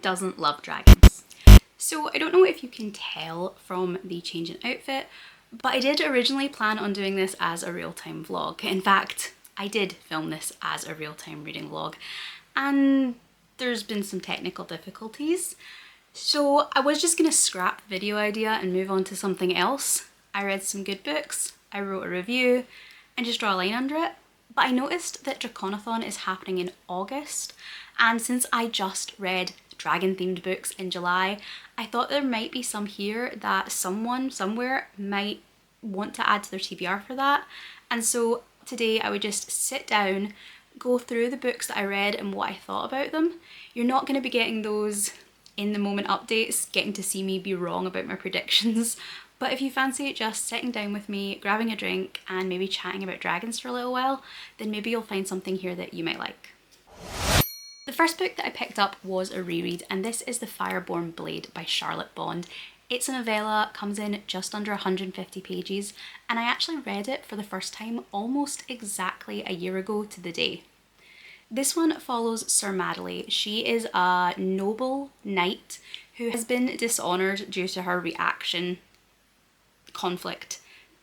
doesn't love dragons? So I don't know if you can tell from the change in outfit, but I did originally plan on doing this as a real-time vlog. In fact, I did film this as a real-time reading vlog, and there's been some technical difficulties. So I was just gonna scrap the video idea and move on to something else. I read some good books, I wrote a review, and just draw a line under it. But I noticed that Draconathon is happening in August, and since I just read dragon-themed books in July, I thought there might be some here that someone somewhere might want to add to their TBR for that. And so today I would just sit down, go through the books that I read and what I thought about them. You're not going to be getting those in the moment updates, getting to see me be wrong about my predictions. But if you fancy just sitting down with me, grabbing a drink and maybe chatting about dragons for a little while, then maybe you'll find something here that you might like. The first book that I picked up was a reread, and this is The Fireborne Blade by Charlotte Bond. It's a novella, comes in just under 150 pages, and I actually read it for the first time almost exactly a year ago to the day. This one follows Sir Madeleine. She is a noble knight who has been dishonoured due to her reaction conflict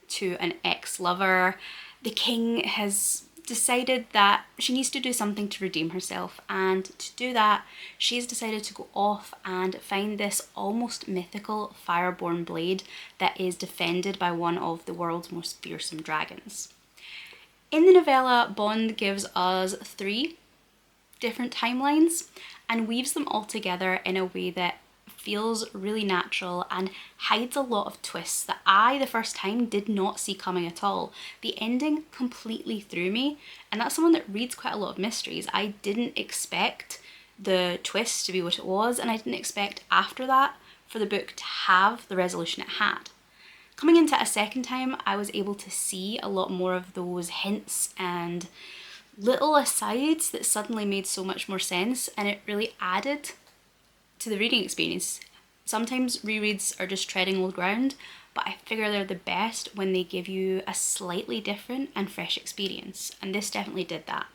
to an ex-lover. The king has decided that she needs to do something to redeem herself, and to do that she's decided to go off and find this almost mythical fireborne blade that is defended by one of the world's most fearsome dragons. In the novella, Bond gives us 3 different timelines and weaves them all together in a way that feels really natural and hides a lot of twists that I, the first time, did not see coming at all. The ending completely threw me, and that's someone that reads quite a lot of mysteries. I didn't expect the twist to be what it was, and I didn't expect after that for the book to have the resolution it had. Coming into it a second time, I was able to see a lot more of those hints and little asides that suddenly made so much more sense, and it really added to the reading experience. Sometimes rereads are just treading old ground, but I figure they're the best when they give you a slightly different and fresh experience, and this definitely did that.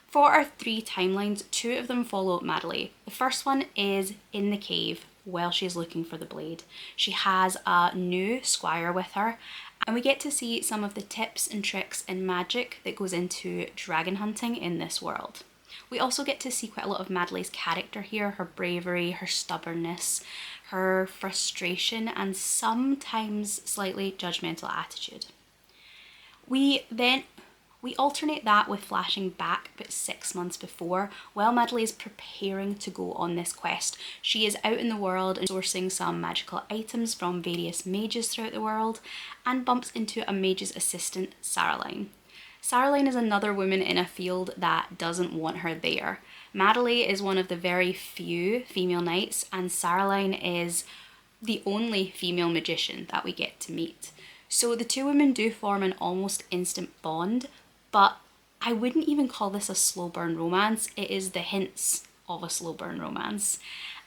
For our 3 timelines, 2 of them follow Madeleine. The first one is in the cave while she's looking for the blade. She has a new squire with her, and we get to see some of the tips and tricks and magic that goes into dragon hunting in this world. We also get to see quite a lot of Madeleine's character here, her bravery, her stubbornness, her frustration, and sometimes slightly judgmental attitude. We alternate that with flashing back about 6 months before, while Madeleine is preparing to go on this quest. She is out in the world and sourcing some magical items from various mages throughout the world, and bumps into a mage's assistant, Saraline. Saraline is another woman in a field that doesn't want her there. Madeleine is one of the very few female knights, and Saraline is the only female magician that we get to meet. So the 2 women do form an almost instant bond, but I wouldn't even call this a slow burn romance. It is the hints of a slow burn romance.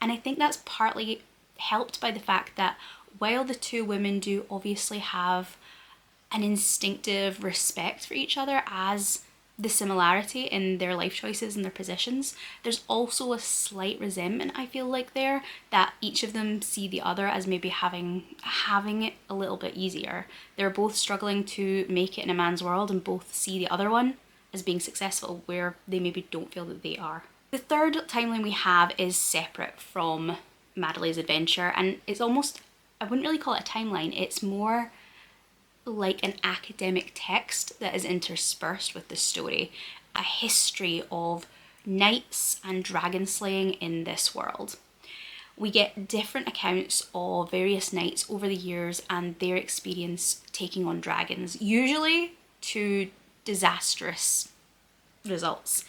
And I think that's partly helped by the fact that while the 2 women do obviously have an instinctive respect for each other as the similarity in their life choices and their positions, there's also a slight resentment, I feel like, there, that each of them see the other as maybe having it a little bit easier. They're both struggling to make it in a man's world and both see the other one as being successful where they maybe don't feel that they are. The third timeline we have is separate from Madeleine's adventure, and it's almost, I wouldn't really call it a timeline, it's more like an academic text that is interspersed with the story, a history of knights and dragon slaying in this world. We get different accounts of various knights over the years and their experience taking on dragons, usually to disastrous results.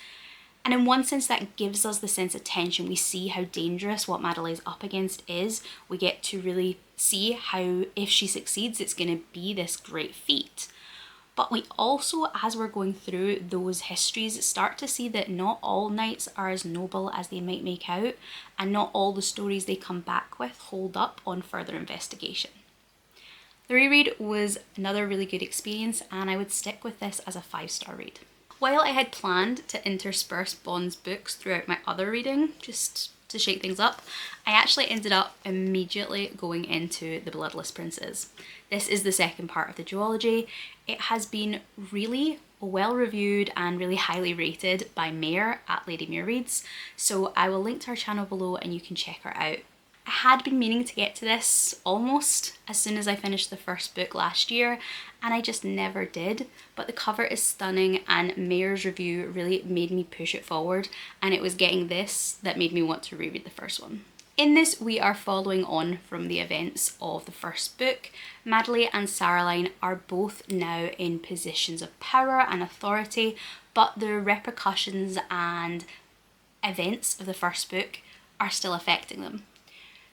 And in one sense that gives us the sense of tension. We see how dangerous what Madeleine's up against is. We get to really see how if she succeeds it's going to be this great feat. But we also, as we're going through those histories, start to see that not all knights are as noble as they might make out, and not all the stories they come back with hold up on further investigation. The reread was another really good experience, and I would stick with this as a 5-star read. While I had planned to intersperse Bond's books throughout my other reading, just to shake things up, I actually ended up immediately going into the Bloodless Princes. This is the second part of the duology. It has been really well reviewed and really highly rated by Mair at Lady Mair Reads, so I will link to her channel below and you can check her out. I had been meaning to get to this almost as soon as I finished the first book last year, and I just never did, but the cover is stunning and Mair's review really made me push it forward, and it was getting this that made me want to reread the first one. In this, we are following on from the events of the first book. Madeline and Saraline are both now in positions of power and authority, but the repercussions and events of the first book are still affecting them,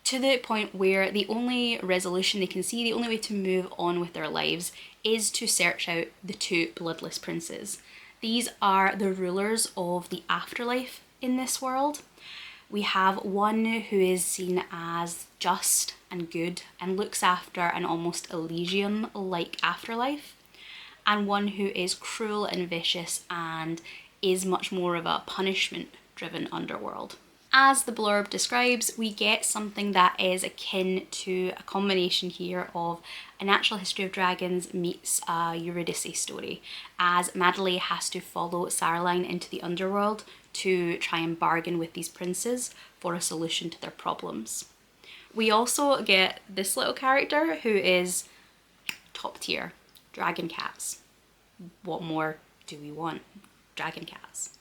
to the point where the only resolution they can see, the only way to move on with their lives, is to search out the two Bloodless Princes. These are the rulers of the afterlife in this world. We have one who is seen as just and good and looks after an almost Elysium-like afterlife, and one who is cruel and vicious and is much more of a punishment-driven underworld. As the blurb describes, we get something that is akin to a combination here of A Natural History of Dragons meets a Eurydice story, as Madeline has to follow Saraline into the underworld to try and bargain with these princes for a solution to their problems. We also get this little character who is top tier, dragon cats. What more do we want? Dragon cats.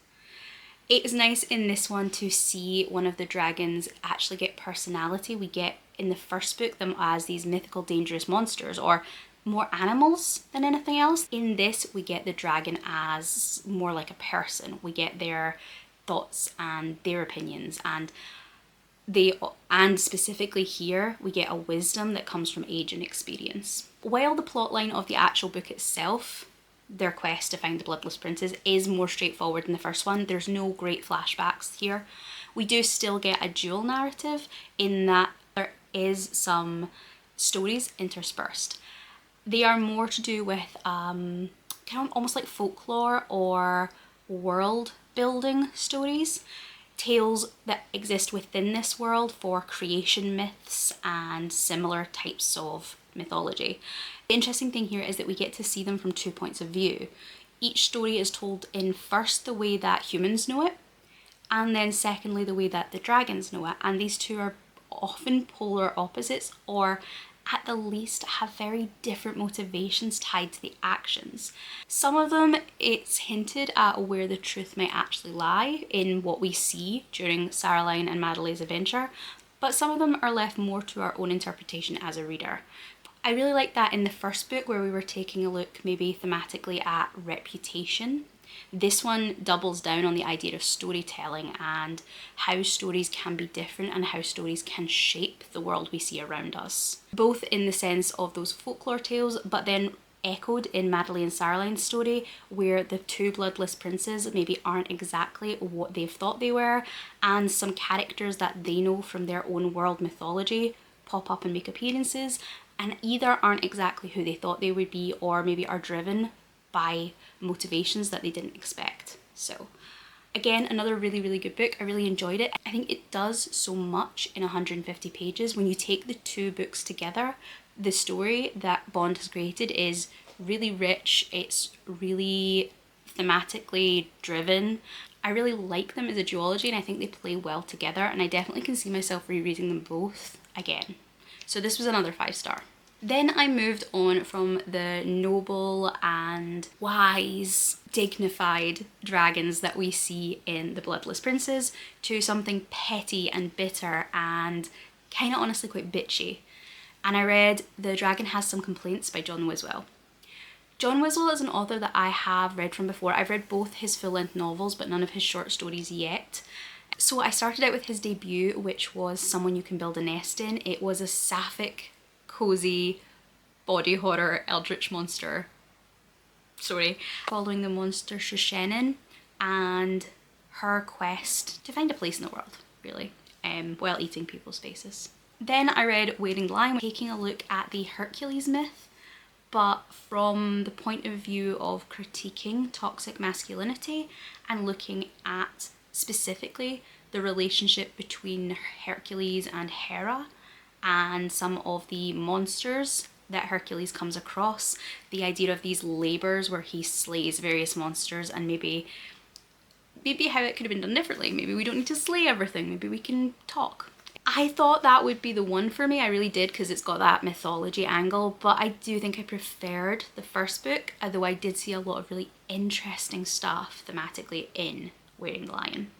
It is nice in this one to see one of the dragons actually get personality. We get in the first book them as these mythical dangerous monsters, or more animals than anything else. In this, we get the dragon as more like a person. We get their thoughts and their opinions, and specifically here we get a wisdom that comes from age and experience. While the plotline of the actual book itself, their quest to find the Bloodless Princes, is more straightforward than the first one, there's no great flashbacks here. We do still get a dual narrative in that there is some stories interspersed. They are more to do with kind of almost like folklore or world building stories, tales that exist within this world for creation myths and similar types of mythology. The interesting thing here is that we get to see them from two points of view. Each story is told in first the way that humans know it, and then secondly the way that the dragons know it, and these two are often polar opposites, or at the least have very different motivations tied to the actions. Some of them, it's hinted at where the truth might actually lie in what we see during Saraline and Madeline's adventure, but some of them are left more to our own interpretation as a reader. I really like that in the first book where we were taking a look maybe thematically at reputation. This one doubles down on the idea of storytelling and how stories can be different and how stories can shape the world we see around us. Both in the sense of those folklore tales, but then echoed in Madeline and Saraline's story, where the two Bloodless Princes maybe aren't exactly what they've thought they were, and some characters that they know from their own world mythology pop up and make appearances, and either aren't exactly who they thought they would be, or maybe are driven by motivations that they didn't expect. So again, another really, really good book. I really enjoyed it. I think it does so much in 150 pages. When you take the two books together, the story that Bond has created is really rich. It's really thematically driven. I really like them as a duology, and I think they play well together, and I definitely can see myself rereading them both again. So this was another 5-star. Then I moved on from the noble and wise, dignified dragons that we see in the Bloodless Princes to something petty and bitter and kind of honestly quite bitchy. And I read The Dragon Has Some Complaints by John Wiswell. John Wiswell is an author that I have read from before. I've read both his full-length novels but none of his short stories yet. So I started out with his debut, which was Someone You Can Build a Nest In. It was a sapphic, cozy, body horror, eldritch monster story following the monster Shushenin and her quest to find a place in the world, really, while eating people's faces. Then I read Wearing the Lion, taking a look at the Hercules myth, but from the point of view of critiquing toxic masculinity and looking at specifically the relationship between Hercules and Hera, and some of the monsters that Hercules comes across, the idea of these labours where he slays various monsters, and maybe how it could have been done differently. Maybe we don't need to slay everything, maybe we can talk. I thought that would be the one for me, I really did, because it's got that mythology angle, but I do think I preferred the first book, although I did see a lot of really interesting stuff thematically in Wearing the Lion.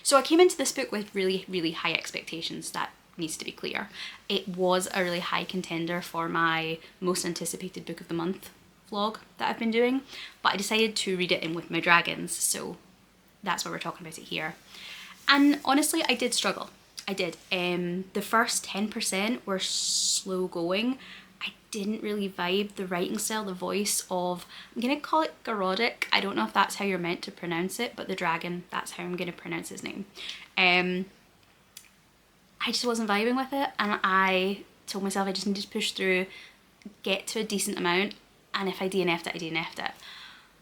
So I came into this book with really, really high expectations, that needs to be clear. It was a really high contender for my most anticipated book of the month vlog that I've been doing, but I decided to read it in with my dragons, so that's why we're talking about it here. And honestly, I did struggle. I did. The first 10% were slow going. I didn't really vibe the writing style, the voice of, I'm gonna call it Garodic. I don't know if that's how you're meant to pronounce it, but the dragon, that's how I'm gonna pronounce his name. I just wasn't vibing with it, and I told myself I just needed to push through, get to a decent amount, and if I DNF'd it, I DNF'd it.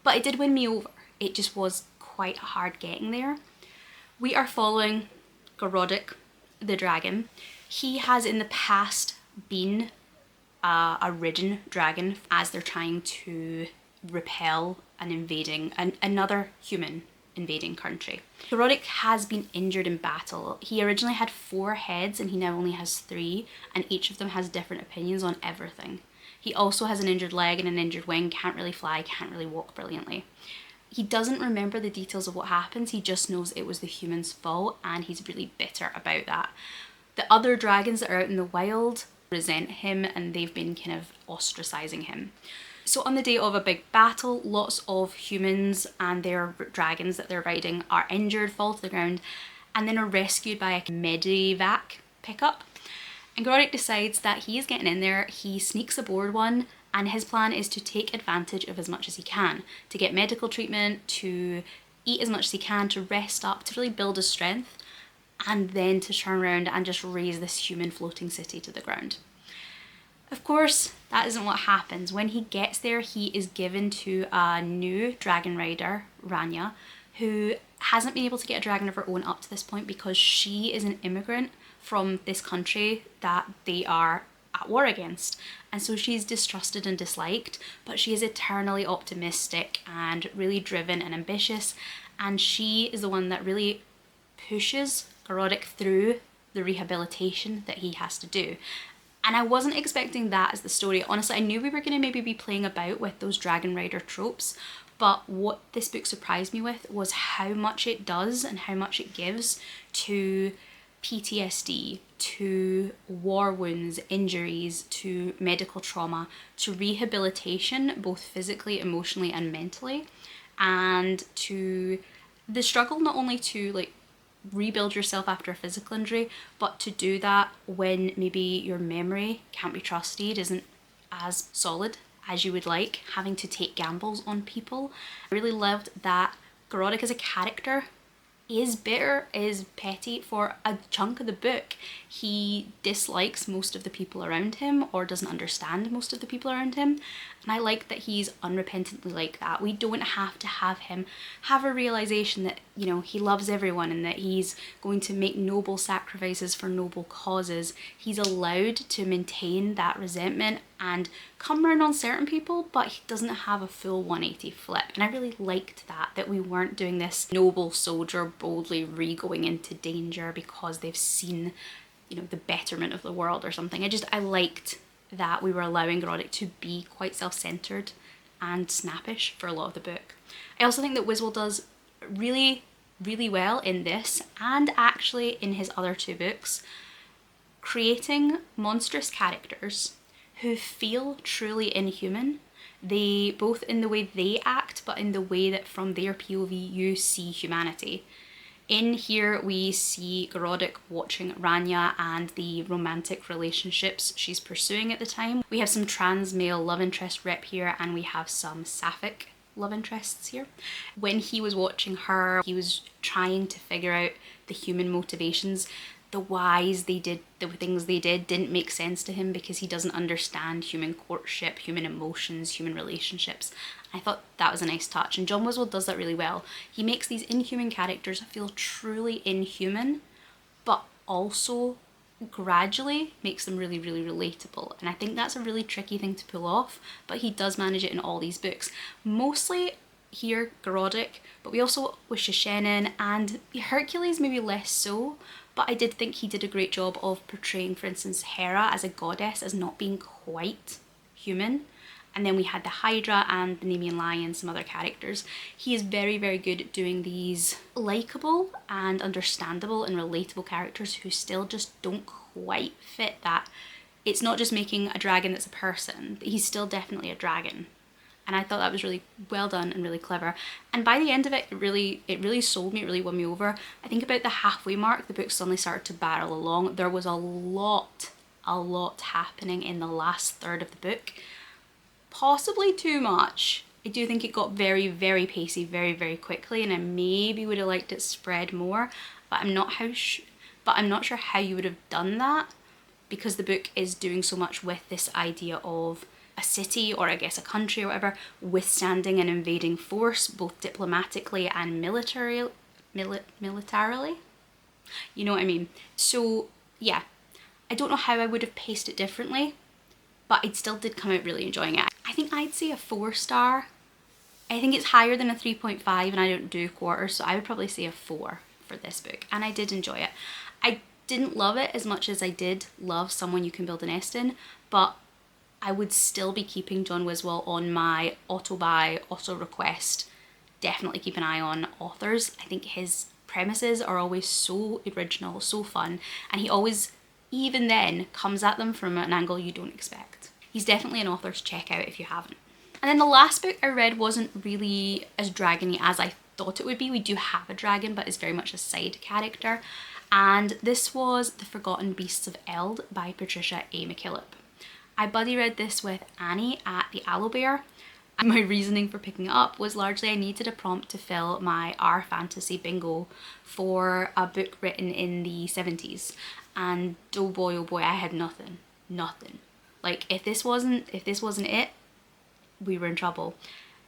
But it did win me over. It just was quite hard getting there. We are following Garodic, the dragon. He has in the past been a ridden dragon as they're trying to repel another human invading country. Garodic has been injured in battle. He originally had 4 heads and he now only has 3, and each of them has different opinions on everything. He also has an injured leg and an injured wing, can't really fly, can't really walk brilliantly. He doesn't remember the details of what happens, he just knows it was the human's fault, and he's really bitter about that. The other dragons that are out in the wild resent him, and they've been kind of ostracizing him. So on the day of a big battle, lots of humans and their dragons that they're riding are injured, fall to the ground, and then are rescued by a medevac pickup. And Garodic decides that he is getting in there, he sneaks aboard one, and his plan is to take advantage of as much as he can, to get medical treatment, to eat as much as he can, to rest up, to really build his strength, and then to turn around and just raise this human floating city to the ground. Of course, that isn't what happens. When he gets there, he is given to a new dragon rider, Rania, who hasn't been able to get a dragon of her own up to this point because she is an immigrant from this country that they are at war against. And so she's distrusted and disliked, but she is eternally optimistic and really driven and ambitious. And she is the one that really pushes Garodic through the rehabilitation that he has to do. And I wasn't expecting that as the story. Honestly, I knew we were going to maybe be playing about with those dragon rider tropes, but what this book surprised me with was how much it does and how much it gives to PTSD, to war wounds, injuries, to medical trauma, to rehabilitation, both physically, emotionally, and mentally, and to the struggle not only to rebuild yourself after a physical injury, but to do that when maybe your memory can't be trusted, isn't as solid as you would like, having to take gambles on people. I really loved that Garodic as a character is bitter, is petty for a chunk of the book. He dislikes most of the people around him or doesn't understand most of the people around him, and I like that he's unrepentantly like that. We don't have to have him have a realization that, you know, he loves everyone and that he's going to make noble sacrifices for noble causes. He's allowed to maintain that resentment and come around on certain people, but he doesn't have a full 180 flip. And I really liked that we weren't doing this noble soldier boldly re-going into danger because they've seen, you know, the betterment of the world or something. I liked that we were allowing Garodic to be quite self-centered and snappish for a lot of the book. I also think that Wiswell does really, really well in this, and actually in his other 2 books, creating monstrous characters who feel truly inhuman. They, both in the way they act, but in the way that from their POV you see humanity. In here we see Garodic watching Rania and the romantic relationships she's pursuing at the time. We have some trans male love interest rep here, and we have some sapphic love interests here. When he was watching her, he was trying to figure out the human motivations. the whys they did, the things they didn't make sense to him because he doesn't understand human courtship, human emotions, human relationships. I thought that was a nice touch, and John Wiswell does that really well. He makes these inhuman characters feel truly inhuman, but also gradually makes them really, really relatable. And I think that's a really tricky thing to pull off, but he does manage it in all these books. Mostly here, Garodic, but we also with Shishenin, and Hercules maybe less so, but I did think he did a great job of portraying, for instance, Hera as a goddess as not being quite human. And then we had the Hydra and the Nemean Lion, some other characters. He is very, very good at doing these likeable and understandable and relatable characters who still just don't quite fit that. It's not just making a dragon that's a person, but he's still definitely a dragon. And I thought that was really well done and really clever. And by the end of it, it really sold me, it really won me over. I think about the halfway mark, the book suddenly started to barrel along. There was a lot happening in the last third of the book. Possibly too much. I do think it got very, very pacey very, very quickly, and I maybe would have liked it spread more, but I'm not sure how you would have done that, because the book is doing so much with this idea of a city, or I guess a country or whatever, withstanding an invading force, both diplomatically and militarily. You know what I mean? So yeah, I don't know how I would have paced it differently, but I still did come out really enjoying it. I think I'd say a 4-star. I think it's higher than a 3.5, and I don't do quarters, so I would probably say a 4 for this book, and I did enjoy it. I didn't love it as much as I did love Someone You Can Build a Nest In, but I would still be keeping John Wiswell on my auto-buy, auto-request. Definitely keep an eye on authors. I think his premises are always so original, so fun, and he always, even then, comes at them from an angle you don't expect. He's definitely an author's check out if you haven't. And then the last book I read wasn't really as dragony as I thought it would be. We do have a dragon, but it's very much a side character. And this was The Forgotten Beasts of Eld by Patricia A. McKillip. I buddy read this with Annie at the Aloe-Bear. And my reasoning for picking it up was largely I needed a prompt to fill my R fantasy bingo for a book written in the 70s. And oh boy, I had nothing. Like if this wasn't it, we were in trouble.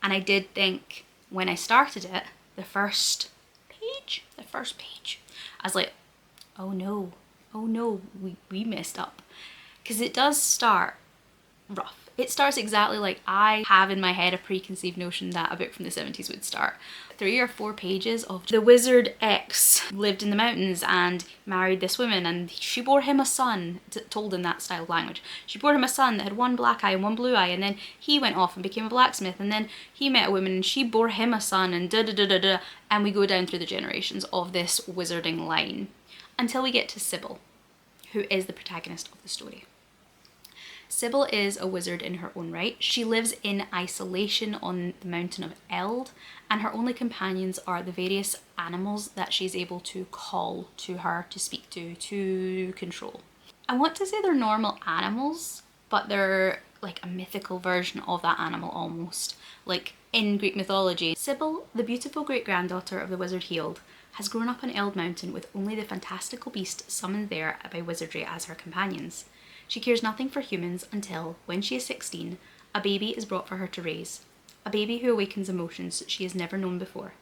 And I did think when I started it, the first page, I was like, oh no, we messed up. Because it does start rough. It starts exactly like I have in my head a preconceived notion that a book from the 70s would start. 3 or 4 pages of the wizard X lived in the mountains and married this woman, and she bore him a son, told in that style of language. She bore him a son that had 1 black eye and 1 blue eye, and then he went off and became a blacksmith, and then he met a woman and she bore him a son, and da-da-da-da-da, and we go down through the generations of this wizarding line until we get to Sybil, who is the protagonist of the story. Sybil is a wizard in her own right. She lives in isolation on the mountain of Eld, and her only companions are the various animals that she's able to call to her, to speak to control. I want to say they're normal animals, but they're like a mythical version of that animal almost. Like in Greek mythology, Sybil, the beautiful great-granddaughter of the wizard Heald, has grown up on Eld Mountain with only the fantastical beast summoned there by wizardry as her companions. She cares nothing for humans until, when she is 16, a baby is brought for her to raise. A baby who awakens emotions she has never known before.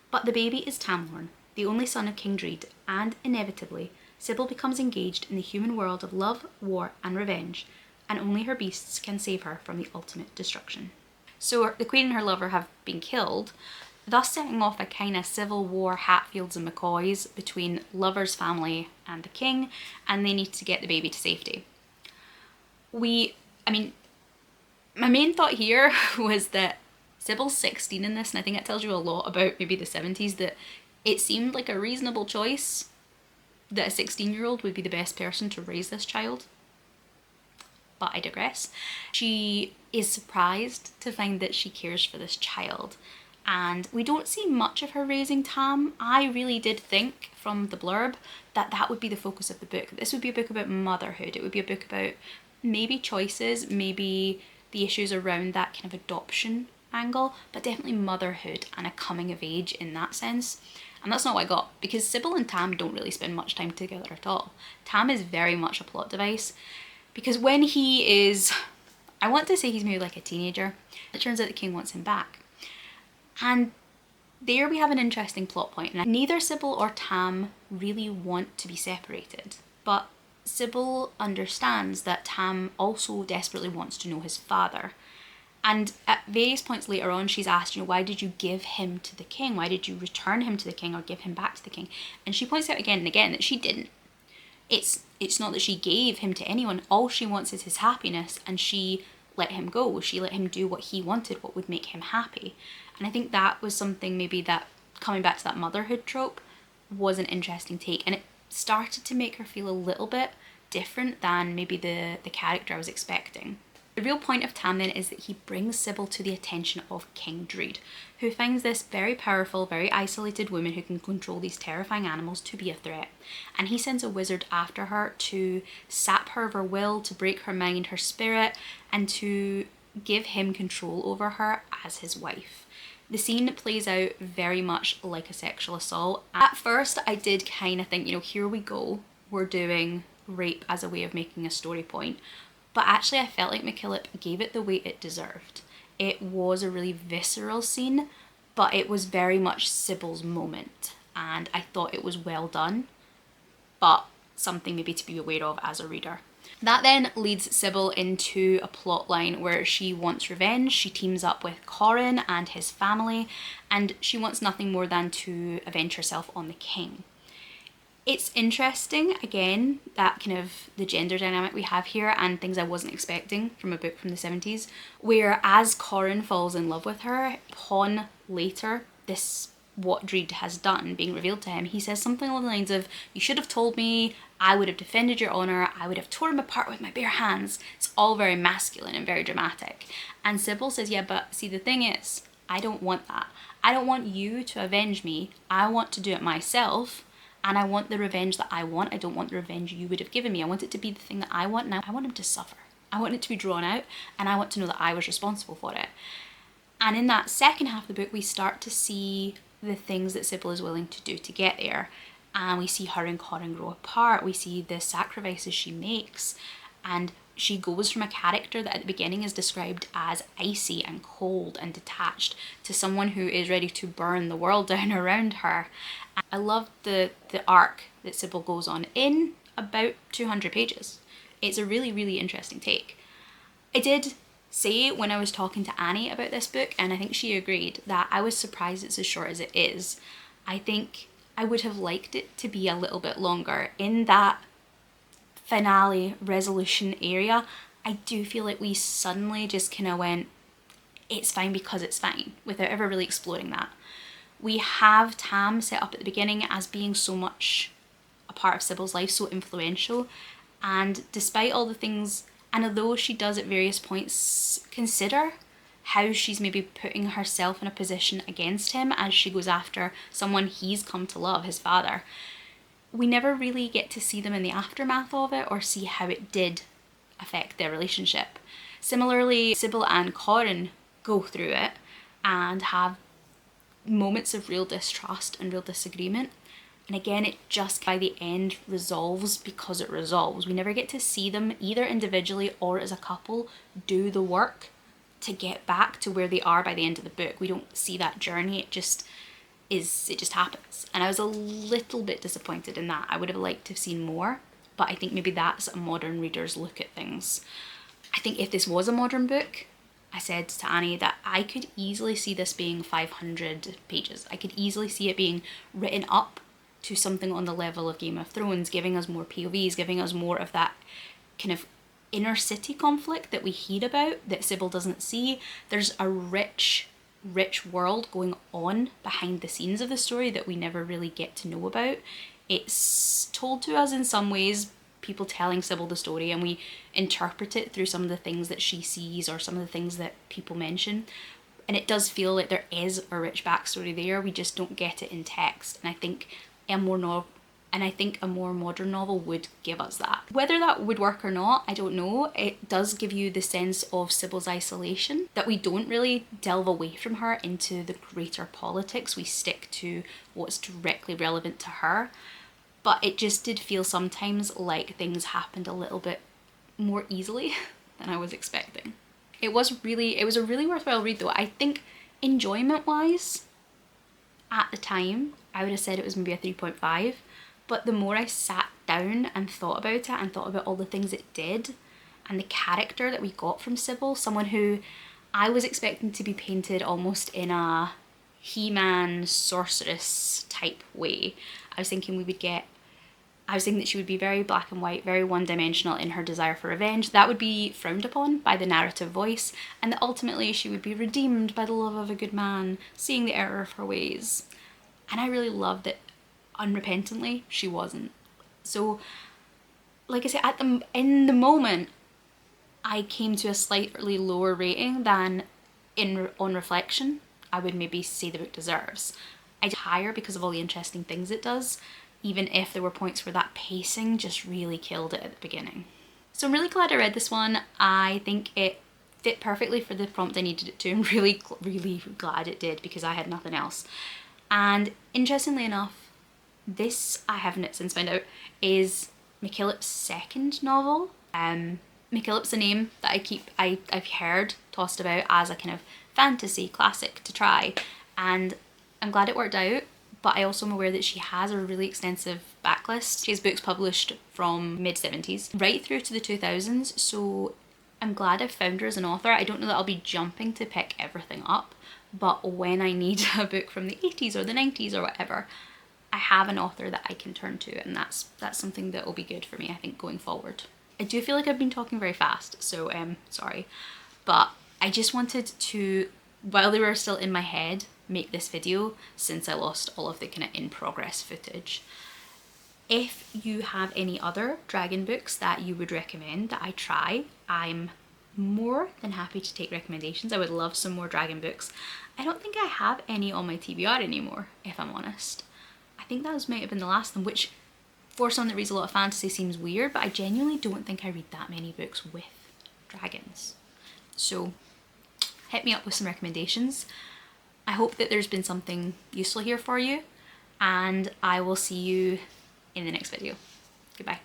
But the baby is Tamlorn, the only son of King Dreed, and, inevitably, Sybil becomes engaged in the human world of love, war, and revenge, and only her beasts can save her from the ultimate destruction. So the queen and her lover have been killed, thus setting off a kind of civil war Hatfields and McCoys between lover's family and the king, and they need to get the baby to safety. My main thought here was that Sybil's 16 in this, and I think that tells you a lot about maybe the 70s, that it seemed like a reasonable choice that a 16-year-old would be the best person to raise this child. But I digress. She is surprised to find that she cares for this child, and we don't see much of her raising Tam. I really did think from the blurb that would be the focus of the book. This would be a book about motherhood. It would be a book about maybe choices, maybe the issues around that kind of adoption angle, but definitely motherhood and a coming of age in that sense. And that's not what I got, because Sybil and Tam don't really spend much time together at all. Tam is very much a plot device, because when he is, I want to say he's maybe like a teenager, it turns out the king wants him back. And there we have an interesting plot point. Now, neither Sybil or Tam really want to be separated, but Sybil understands that Tam also desperately wants to know his father. And at various points later on, she's asked, why did you give him to the king? Why did you return him to the king or give him back to the king? And she points out again and again that she didn't. It's not that she gave him to anyone. All she wants is his happiness, and she let him go. She let him do what he wanted, what would make him happy. And I think that was something maybe that, coming back to that motherhood trope, was an interesting take. And it started to make her feel a little bit different than maybe the character I was expecting. The real point of Tam then is that he brings Sybil to the attention of King Druid, who finds this very powerful, very isolated woman who can control these terrifying animals to be a threat. And he sends a wizard after her to sap her of her will, to break her mind, her spirit, and to give him control over her as his wife. The scene plays out very much like a sexual assault. At first, I did kind of think, here we go, we're doing rape as a way of making a story point. But actually I felt like McKillip gave it the weight it deserved. It was a really visceral scene, but it was very much Sybil's moment, and I thought it was well done, but something maybe to be aware of as a reader. That then leads Sybil into a plot line where she wants revenge. She teams up with Corin and his family, and she wants nothing more than to avenge herself on the king. It's interesting, again, that kind of the gender dynamic we have here and things I wasn't expecting from a book from the 70s, where as Corin falls in love with her, upon later this what Druid has done being revealed to him, he says something along the lines of, you should have told me, I would have defended your honour, I would have torn him apart with my bare hands. It's all very masculine and very dramatic. And Sybil says, yeah, but see, the thing is, I don't want that. I don't want you to avenge me, I want to do it myself. And I want the revenge that I want. I don't want the revenge you would have given me. I want it to be the thing that I want, and I want him to suffer. I want it to be drawn out, and I want to know that I was responsible for it. And in that second half of the book, we start to see the things that Sybil is willing to do to get there. And we see her and Corin grow apart. We see the sacrifices she makes. And she goes from a character that at the beginning is described as icy and cold and detached to someone who is ready to burn the world down around her. I love the arc that Sybil goes on in about 200 pages. It's a really, really interesting take. I did say when I was talking to Annie about this book, and I think she agreed, that I was surprised it's as short as it is. I think I would have liked it to be a little bit longer. In that finale resolution area, I do feel like we suddenly just kind of went, it's fine because it's fine, without ever really exploring that. We have Tam set up at the beginning as being so much a part of Sybil's life, so influential, and despite all the things, and although she does at various points consider how she's maybe putting herself in a position against him as she goes after someone he's come to love, his father, we never really get to see them in the aftermath of it or see how it did affect their relationship. Similarly, Sybil and Corin go through it and have moments of real distrust and real disagreement, and again it just by the end resolves because it resolves. We never get to see them either individually or as a couple do the work to get back to where they are by the end of the book. We don't see that journey, it just happens, and I was a little bit disappointed in that. I would have liked to have seen more, but I think maybe that's a modern reader's look at things. I think if this was a modern book, I said to Annie that I could easily see this being 500 pages. I could easily see it being written up to something on the level of Game of Thrones, giving us more POVs, giving us more of that kind of inner city conflict that we hear about that Sybil doesn't see. There's a rich world going on behind the scenes of the story that we never really get to know about. It's told to us in some ways, people telling Sybil the story, and we interpret it through some of the things that she sees or some of the things that people mention, and it does feel like there is a rich backstory there, we just don't get it in text. And I think a more and I think a more modern novel would give us that. Whether that would work or not, I don't know. It does give you the sense of Sybil's isolation, that we don't really delve away from her into the greater politics. We stick to what's directly relevant to her. But it just did feel sometimes like things happened a little bit more easily than I was expecting. It was a really worthwhile read though. I think enjoyment wise, at the time, I would have said it was maybe a 3.5. But the more I sat down and thought about it and thought about all the things it did and the character that we got from Sybil, someone who I was expecting to be painted almost in a He-Man sorceress type way. I was thinking that she would be very black and white, very one-dimensional in her desire for revenge. That would be frowned upon by the narrative voice, and that ultimately she would be redeemed by the love of a good man, seeing the error of her ways. And I really loved that unrepentantly she wasn't. So, like I said, in the moment, I came to a slightly lower rating than on reflection I would maybe say the book deserves. I did higher because of all the interesting things it does, even if there were points where that pacing just really killed it at the beginning. So I'm really glad I read this one. I think it fit perfectly for the prompt I needed it to. I'm really glad it did because I had nothing else. And interestingly enough, this, I haven't since found out, is McKillip's second novel. McKillip's a name that I've heard tossed about as a kind of fantasy classic to try, and I'm glad it worked out, but I also am aware that she has a really extensive backlist. She has books published from mid-70s right through to the 2000s, so I'm glad I've found her as an author. I don't know that I'll be jumping to pick everything up, but when I need a book from the 80s or the 90s or whatever, I have an author that I can turn to, and that's something that will be good for me, I think, going forward. I do feel like I've been talking very fast, so sorry, but I just wanted to, while they were still in my head, make this video since I lost all of the kind of in-progress footage. If you have any other dragon books that you would recommend that I try, I'm more than happy to take recommendations. I would love some more dragon books. I don't think I have any on my TBR anymore, if I'm honest. I think that might have been the last one, which for someone that reads a lot of fantasy seems weird, but I genuinely don't think I read that many books with dragons. So hit me up with some recommendations. I hope that there's been something useful here for you, and I will see you in the next video. Goodbye.